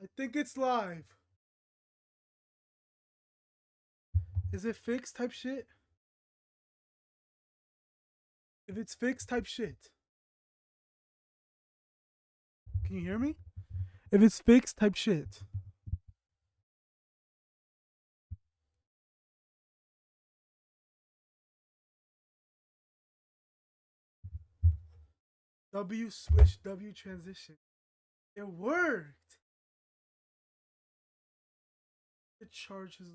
I think it's live. Is it fixed type shit? If it's fixed type shit. Can you hear me? If it's fixed type shit. W switch, W transition. It worked. It charges.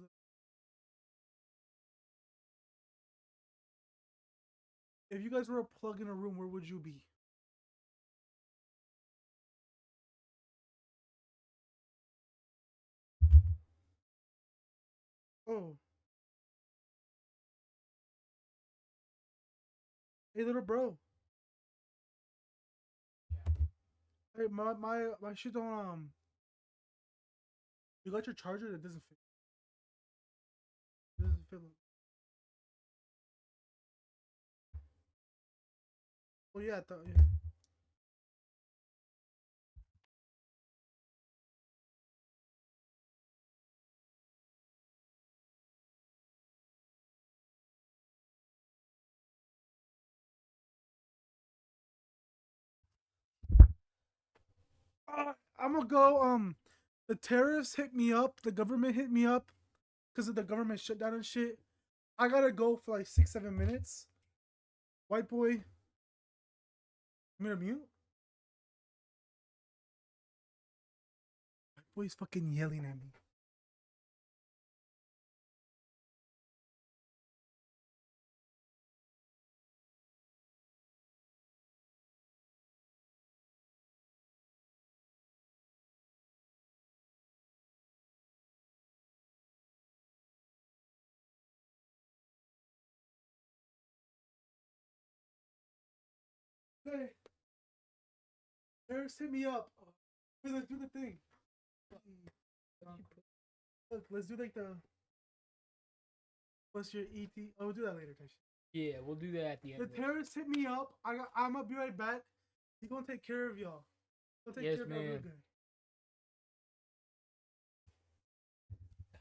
If you guys were a plug in a room, where would you be? Oh. Hey little bro. Hey my shit don't you got your charger? It doesn't fit. It doesn't fit. Oh yeah, yeah. I'm gonna go. The terrorists hit me up. The government hit me up because of the government shutdown and shit. I gotta go for like 6 7 minutes. White boy, I'm gonna mute. White boy's fucking yelling at me. Hey, terrorists hit me up. Hey, let's do the thing. Look, let's do like the. What's your ET? Oh, we'll do that later, Tyson. Yeah, we'll do that at the end. The terrorists hit me up. I'm gonna be right back. He's gonna take care of y'all. He'll take care of y'all real good.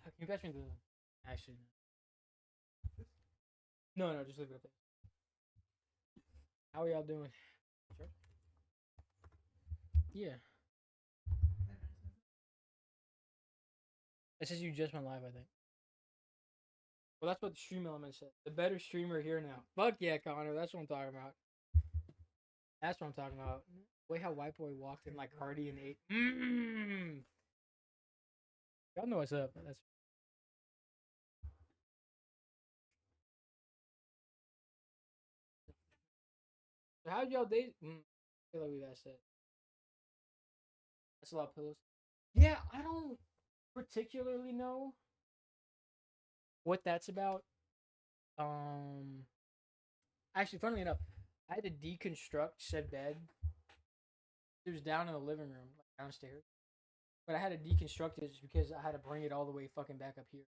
Can you pass me the? Actually, no, just leave it up there. How are y'all doing? Sure. Yeah. It says you just went live, I think. Well, that's what the stream element said. The better streamer here now. Fuck yeah, Connor. That's what I'm talking about. That's what I'm talking about. Way how White Boy walked in like Hardy and 8. Y'all know what's up. That's. So how'd y'all date? I feel like we got said. That's a lot of pillows. Yeah, I don't particularly know what that's about. Actually, funnily enough, I had to deconstruct said bed. It was down in the living room, like downstairs. But I had to deconstruct it just because I had to bring it all the way fucking back up here.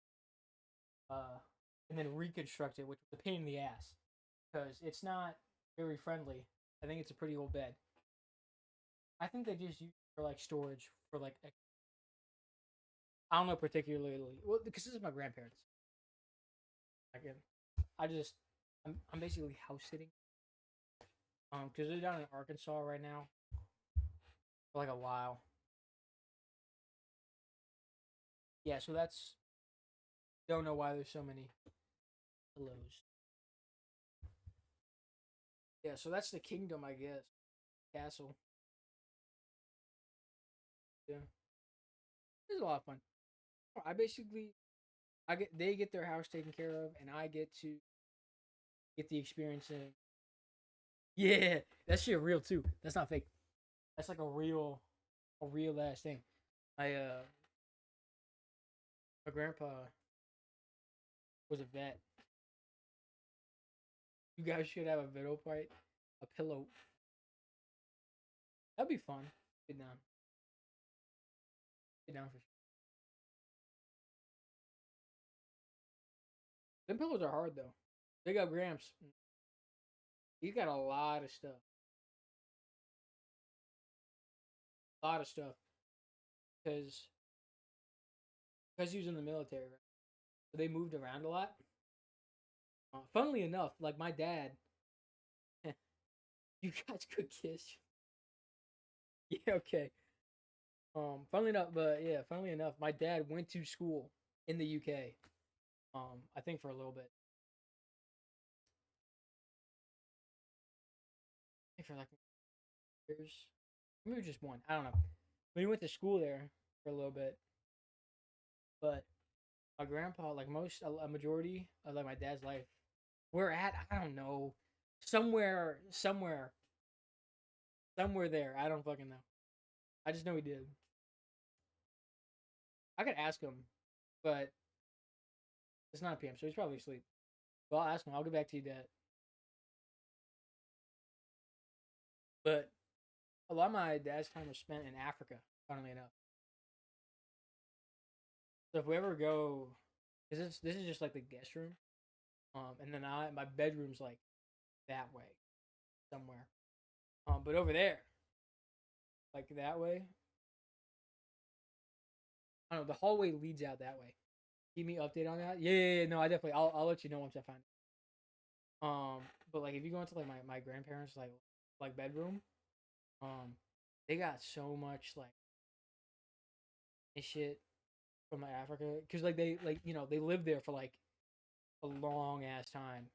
And then reconstruct it, which was a pain in the ass. Because it's not very friendly. I think it's a pretty old bed. I think they just use it for like storage for like. I don't know particularly. Well, because this is my grandparents. Again, I'm basically house sitting. Because they're down in Arkansas right now for like a while. Yeah, so that's don't know why there's so many pillows. Yeah, so that's the kingdom, I guess. Castle. Yeah, it's a lot of fun. I basically, they get their house taken care of, and I get to get the experience in. Yeah, that shit real too. That's not fake. That's like a real ass thing. I my grandpa was a vet. You guys should have a video fight, a pillow. That'd be fun. Get down. Get down for sure. Them pillows are hard though. Big up Gramps. He's got a lot of stuff. A lot of stuff. because he was in the military, right? So they moved around a lot. Funnily enough, like my dad, you guys could kiss. Yeah, okay. Funnily enough, but yeah, funnily enough, my dad went to school in the UK. I think for a little bit. I think for like years, maybe just one. I don't know. But he went to school there for a little bit. But my grandpa, like most, a majority of like my dad's life, we're at, I don't know, somewhere there. I don't fucking know. I just know he did. I could ask him, but it's not PM, so he's probably asleep. But I'll ask him. I'll get back to you, Dad. But a lot of my dad's time was spent in Africa, funnily enough. So if we ever go, because this is just like the guest room, and then my bedroom's like that way, somewhere. But over there, like that way, I don't know. The hallway leads out that way. Keep me updated on that. Yeah. No, I definitely. I'll let you know once I find it. But like if you go into like my grandparents like bedroom, um, they got so much like shit from like Africa because like they like they lived there for like a long ass time.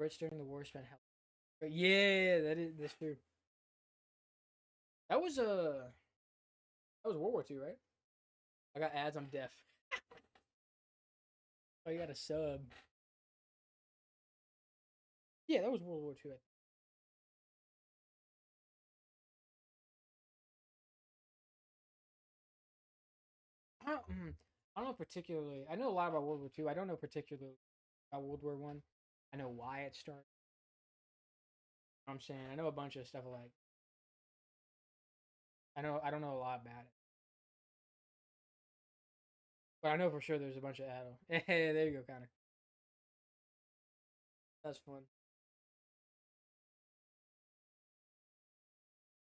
Brits during the war spent hell. But yeah, that's true. That was that was World War II, right? I got ads. I'm deaf. Oh, you got a sub. Yeah, that was World War II. I don't know particularly. I know a lot about World War II. I don't know particularly about World War One. I know why it started. I'm saying I know a bunch of stuff like I don't know a lot about it, but I know for sure there's a bunch of Adel. Hey, there you go, Connor. That's fun.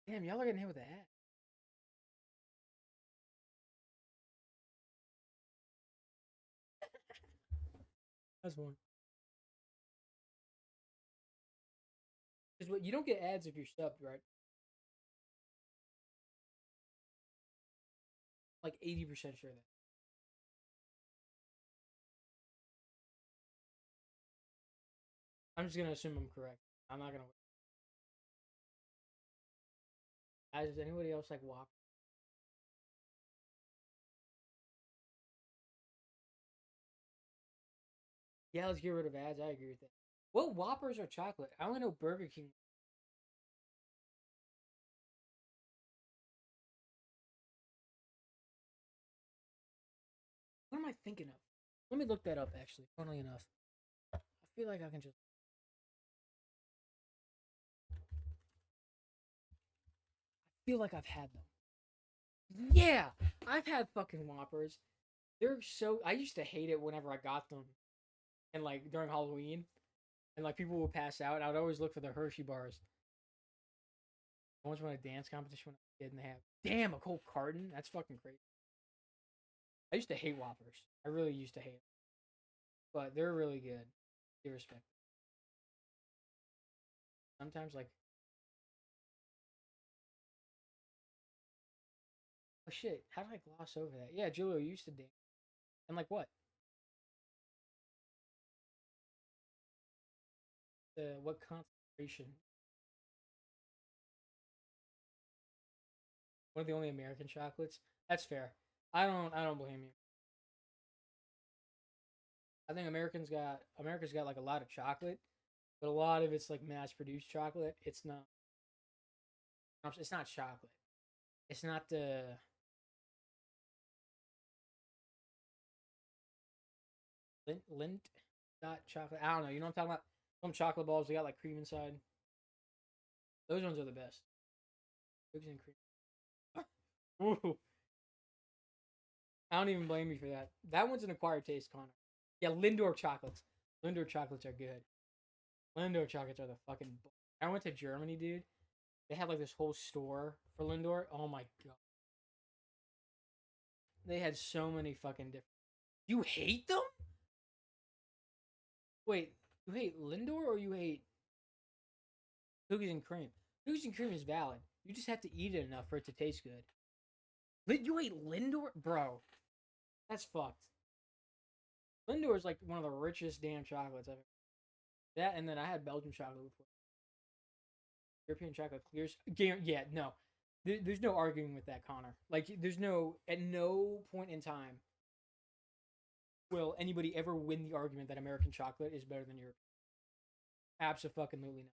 Damn, y'all are getting hit with the ad. That's fun. Because what you don't get ads if you're subbed, right? Like 80% sure that. I'm just gonna assume I'm correct. I'm not gonna. Does anybody else like WAP? Yeah, let's get rid of ads. I agree with that. What Whoppers are chocolate? I only know Burger King. What am I thinking of? Let me look that up. Actually, funnily enough, I feel like I can just. I feel like I've had them. Yeah, I've had fucking Whoppers. They're so. I used to hate it whenever I got them, and like during Halloween, and like people would pass out. I would always look for the Hershey bars. I once won a dance competition when I was a kid, and they have damn a whole carton. That's fucking crazy. I used to hate Whoppers. I really used to hate them, but they're really good. They respect. Sometimes like, oh shit, how did I gloss over that? Yeah, Julio used to dance, and like what? The what concentration? One of the only American chocolates. That's fair. I don't blame you. I think America's got like a lot of chocolate, but a lot of it's like mass produced chocolate. It's not chocolate. It's not the lint dot chocolate. I don't know. You know what I'm talking about? Some chocolate balls they got like cream inside. Those ones are the best. Cookies and cream. Ooh, I don't even blame you for that. That one's an acquired taste, Connor. Yeah, Lindor chocolates. Lindor chocolates are good. Lindor chocolates are the fucking. I went to Germany, dude. They had like this whole store for Lindor. Oh my god. They had so many fucking different. You hate them? Wait, you hate Lindor or you hate cookies and cream? Cookies and cream is valid. You just have to eat it enough for it to taste good. You hate Lindor, bro? That's fucked. Lindor is like one of the richest damn chocolates ever. That and then I had Belgian chocolate before. European chocolate clears. Yeah, no. There's no arguing with that, Connor. Like, there's no, at no point in time will anybody ever win the argument that American chocolate is better than European. Absolutely not.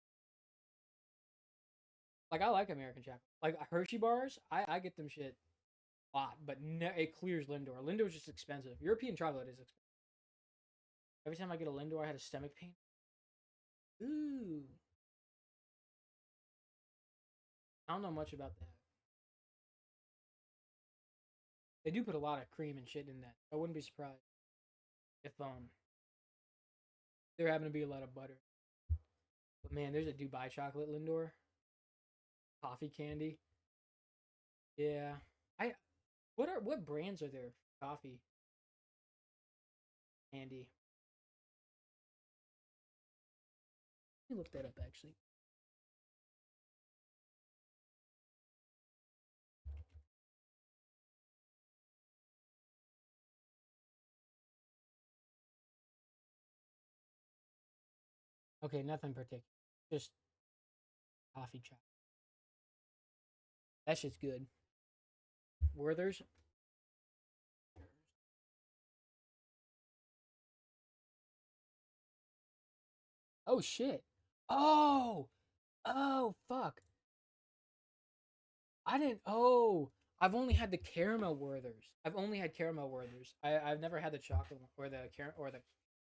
Like, I like American chocolate. Like, Hershey bars, I get them shit a lot, but no, it clears Lindor. Lindor's just expensive. European chocolate is expensive. Every time I get a Lindor, I had a stomach pain. Ooh. I don't know much about that. They do put a lot of cream and shit in that. I wouldn't be surprised if there happened to be a lot of butter. But man, there's a Dubai chocolate Lindor. Coffee candy. Yeah. What brands are there for coffee candy? Let me look that up actually. Okay, nothing particular. Just coffee chocolate. That shit's good. Werther's. Oh shit. Oh. Oh fuck. I didn't. Oh. I've only had the caramel Werthers. I've only had caramel Werthers. I've never had the chocolate one or the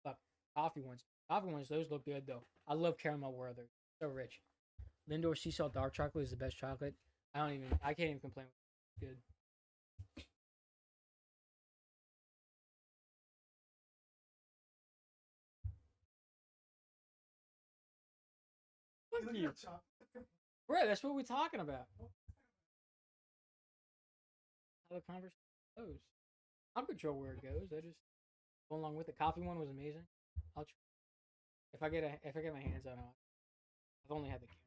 fuck coffee ones. Coffee ones, those look good though. I love caramel Werthers. So rich. Lindor sea salt dark chocolate is the best chocolate. I can't even complain. Good. Fuck you. Right, that's what we're talking about. How the conversation goes. I'll control where it goes. I just go along with it. Coffee one was amazing. I'll try. If I get my hands on it. I've only had the camera.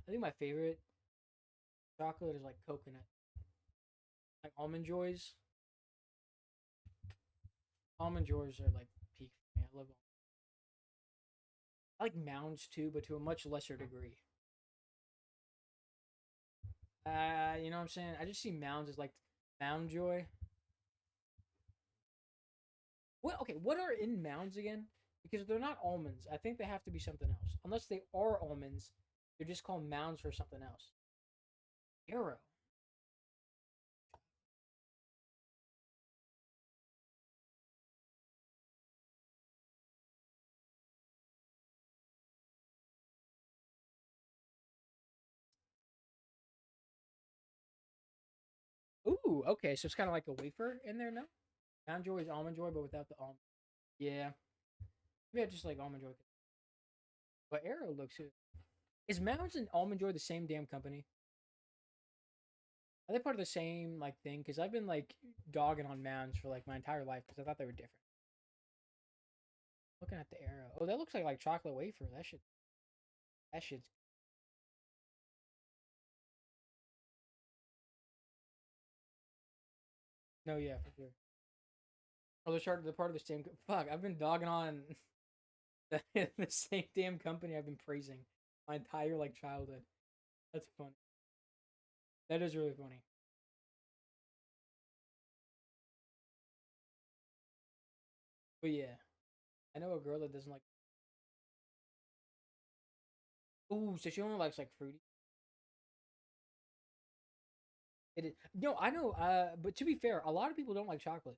I think my favorite chocolate is like coconut. Like almond joys. Almond joys are like peak for me. I love them. I like mounds too, but to a much lesser degree. You know what I'm saying? I just see mounds as like mound joy. What? Okay, what are in mounds again? Because they're not almonds. I think they have to be something else. Unless they are almonds, they're just called mounds for something else. Arrow. Ooh, okay. So it's kind of like a wafer in there now. Mound joy is almond joy, but without the almond. Yeah. Yeah, just like almond joy. But Arrow looks good. Is Mounds and Almond Joy the same damn company? Are they part of the same like thing? Because I've been like dogging on Mounds for like my entire life because I thought they were different. Looking at the Arrow. Oh, that looks like chocolate wafer. That shit. That shit's. No, yeah, for sure. Oh, they're part of the same. Fuck, I've been dogging on the same damn company I've been praising my entire like childhood. That's funny. That is really funny. But yeah, I know a girl that doesn't like. Ooh, so she only likes like fruity. It is. No, I know. But to be fair, a lot of people don't like chocolate.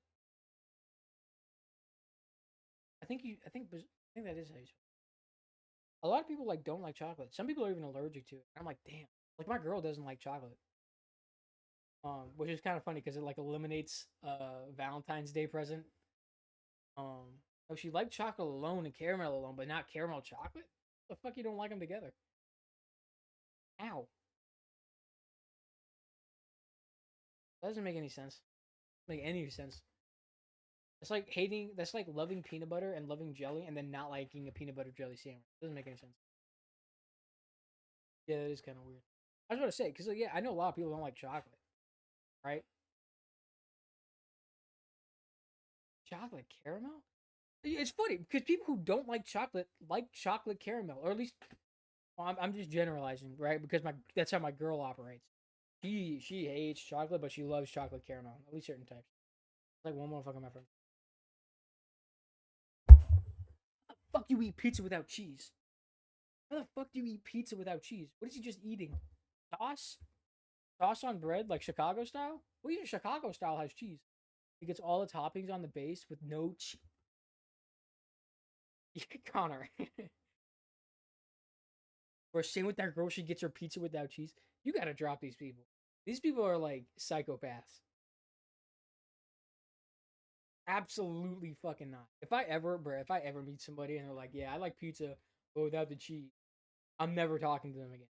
I think you. I think that is how you. A lot of people like don't like chocolate. Some people are even allergic to it. I'm like, damn. Like my girl doesn't like chocolate. Which is kind of funny because it like eliminates Valentine's Day present. Oh, she liked chocolate alone and caramel alone, but not caramel chocolate. The fuck you don't like them together? Ow. That doesn't make any sense. Make any sense. It's like hating. That's like loving peanut butter and loving jelly, and then not liking a peanut butter jelly sandwich. Doesn't make any sense. Yeah, that is kind of weird. I was about to say because yeah, I know a lot of people don't like chocolate, right? Chocolate caramel. It's funny because people who don't like chocolate caramel, or at least well, I'm just generalizing, right? Because that's how my girl operates. She hates chocolate, but she loves chocolate caramel, at least certain types. Like one motherfucker, my friend. How the fuck you eat pizza without cheese? How the fuck do you eat pizza without cheese? What is he just eating? Sauce? Sauce on bread, like Chicago style? Well, even Chicago style has cheese. It gets all the toppings on the base with no cheese. Connor. Or same with that girl, she gets her pizza without cheese. You gotta drop these people. These people are like psychopaths. Absolutely fucking not. If I ever, bro, if I ever meet somebody and they're like, yeah, I like pizza, but without the cheese, I'm never talking to them again.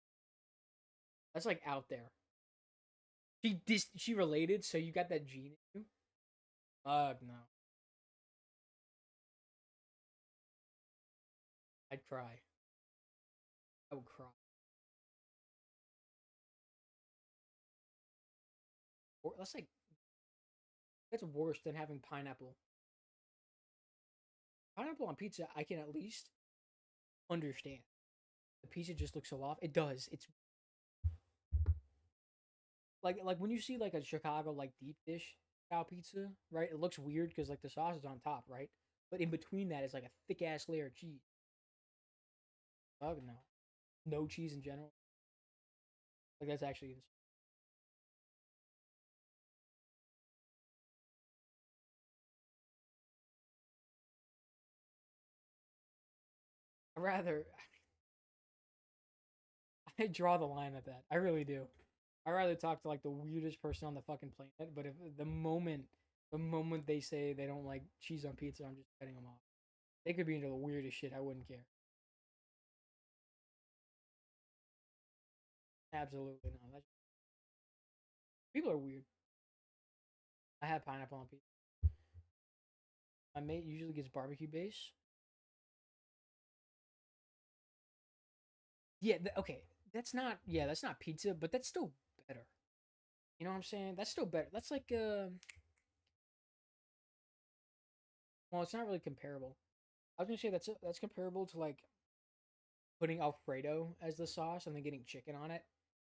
That's like out there. She related, so you got that gene in you? No. I'd cry. I would cry. Or that's like that's worse than having pineapple. Pineapple on pizza, I can at least understand. The pizza just looks so off. It does. It's like when you see like a Chicago like deep dish style pizza, right? It looks weird because like the sauce is on top, right? But in between that is like a thick ass layer of cheese. Oh no, no cheese in general. Like that's actually I rather I draw the line at that. I really do. I rather talk to like the weirdest person on the fucking planet. But if the moment they say they don't like cheese on pizza, I'm just cutting them off. They could be into the weirdest shit. I wouldn't care. Absolutely not. People are weird. I have pineapple on pizza. My mate usually gets barbecue base. Yeah, okay. That's not yeah, that's not pizza, but that's still better. You know what I'm saying? That's still better. That's like well, it's not really comparable. I was gonna say that's comparable to like putting Alfredo as the sauce and then getting chicken on it.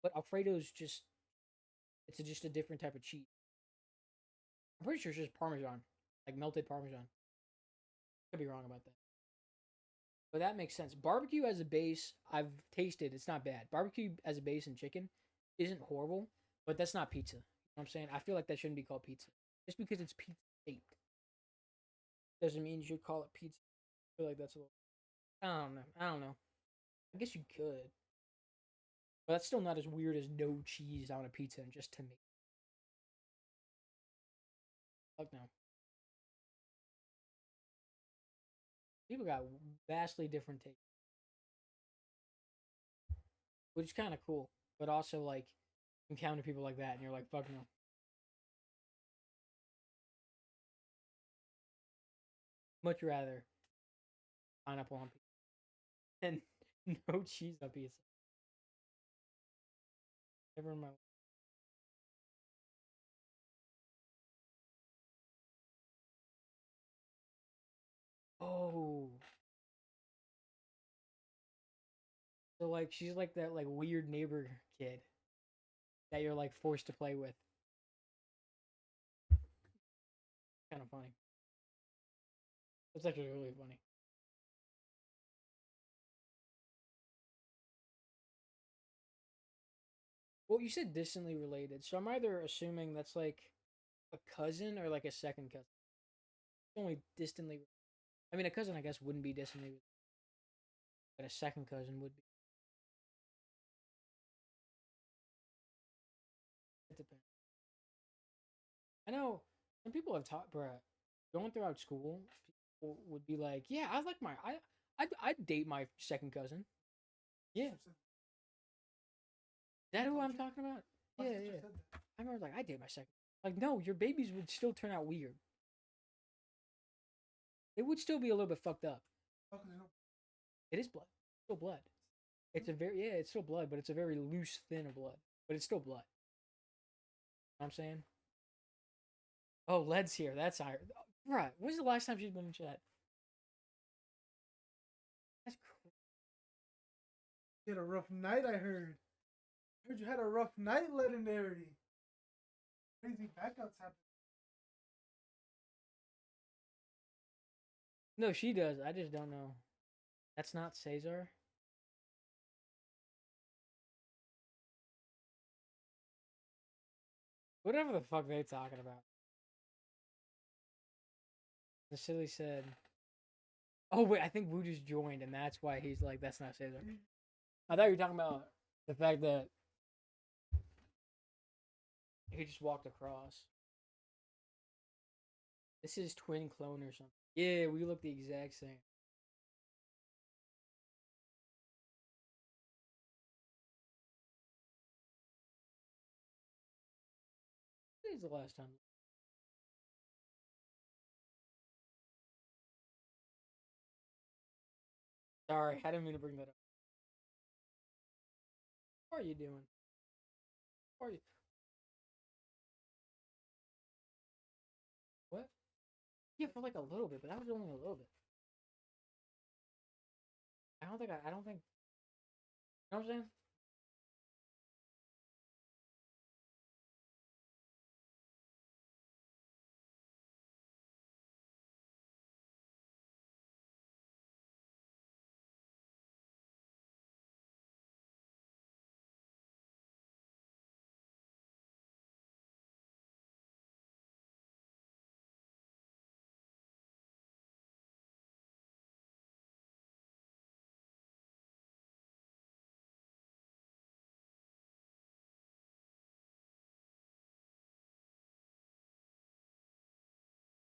But Alfredo's just just a different type of cheese. I'm pretty sure it's just Parmesan, like melted Parmesan. Could be wrong about that, but that makes sense. Barbecue as a base, I've tasted. It's not bad. Barbecue as a base in chicken isn't horrible, but that's not pizza. You know what I'm saying? I feel like that shouldn't be called pizza. Just because it's pizza shaped doesn't mean you should call it pizza. I feel like that's a little. I don't know. I don't know. I guess you could, but that's still not as weird as no cheese on a pizza and just tomato. Fuck no. People got vastly different tastes, which is kind of cool. But also, like, you encounter people like that, and you're like, fuck no. Much rather pineapple on pizza and no cheese on pizza. Never in my life. Oh, so like she's like that like weird neighbor kid that you're like forced to play with. Kind of funny. It's actually really funny. Well, you said distantly related, so I'm either assuming that's like a cousin or like a second cousin. Only distantly. I mean, a cousin I guess wouldn't be distantly, but a second cousin would be. It depends. I know some people have taught, bruh, going throughout school, people would be like, "Yeah, I like I'd date my second cousin." Yeah, is that who I'm talking about? Yeah, yeah. I remember like I date my second. Like, no, your babies would still turn out weird. It would still be a little bit fucked up. How can I know? It is blood. It's still blood. It's a very yeah, it's still blood, but it's a very loose thin of blood. But it's still blood. You know what I'm saying? Oh, Led's here. That's iron. Right. When's the last time she's been in chat? That's crazy. You had a rough night, I heard. I heard you had a rough night, Legendary. Crazy backouts happen. No, she does. I just don't know. That's not Caesar. Whatever the fuck they talking about. The silly said. Oh wait, I think Wu just joined, and that's why he's like, "That's not Caesar." I thought you were talking about the fact that he just walked across. This is twin clone or something. Yeah, we look the exact same. When is the last time? Sorry, I didn't mean to bring that up. What are you doing? What are you? What? Yeah, for like a little bit, but that was only a little bit. I don't think. I don't think. You know what I'm saying?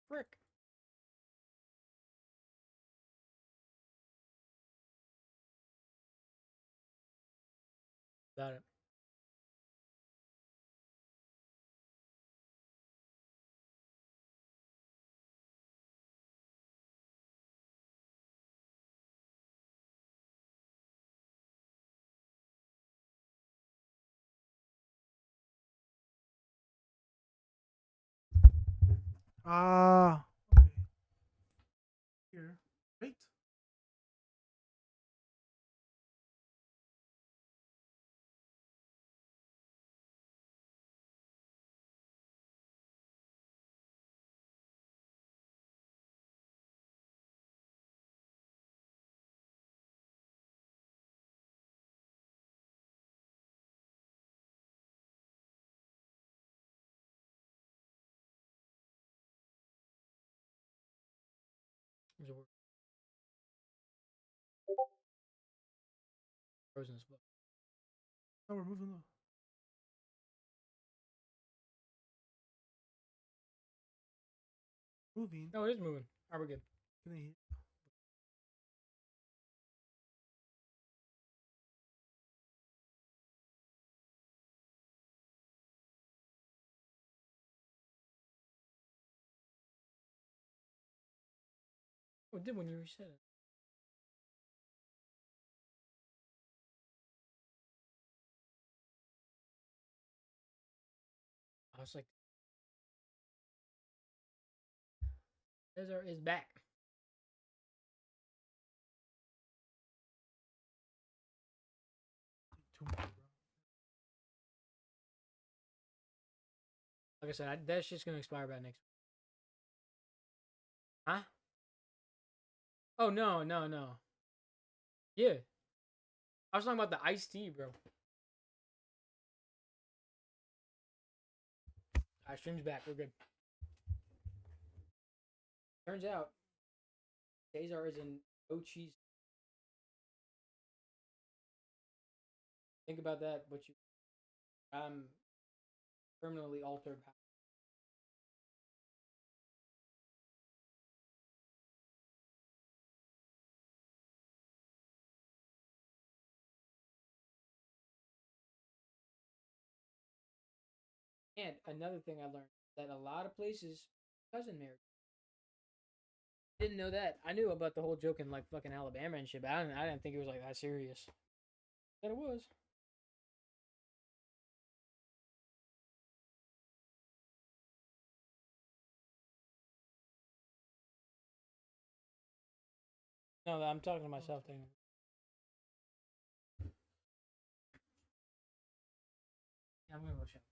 Frick. Got it. Ah, okay. Here. Wait. There's a word. Frozen as fuck. Oh, we're moving though. Moving. No, it is moving. Are we good? Can they hear? Oh, it did when you reset it. I was like, Caesar is back. Too much, bro. Like I said, that's just gonna expire by next week. Huh? Oh no, no, no. Yeah, I was talking about the iced tea, bro. Alright, stream's back. We're good. Turns out, Caesar is an no cheese. Think about that, but you, permanently altered. And another thing I learned that a lot of places cousin marriage. Didn't know that. I knew about the whole joke in like fucking Alabama and shit, but I didn't think it was like that serious. But it was. No, I'm talking to myself. Thing. Yeah, I'm gonna go check.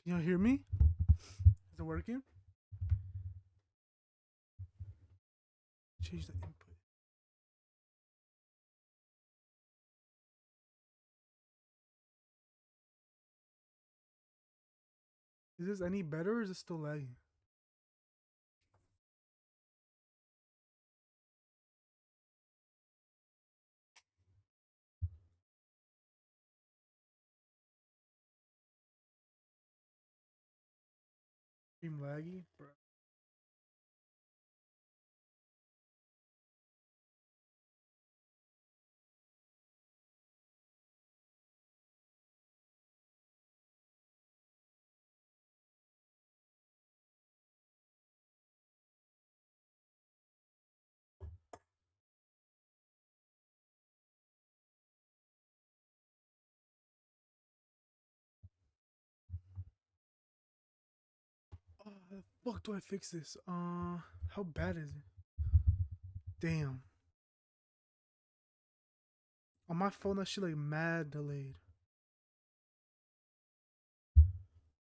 Can y'all hear me? Is it working? Change the input. Is this any better or is it still lagging? Stream laggy? Bro. The fuck do I fix this? How bad is it? Damn. On my phone, that shit like mad delayed.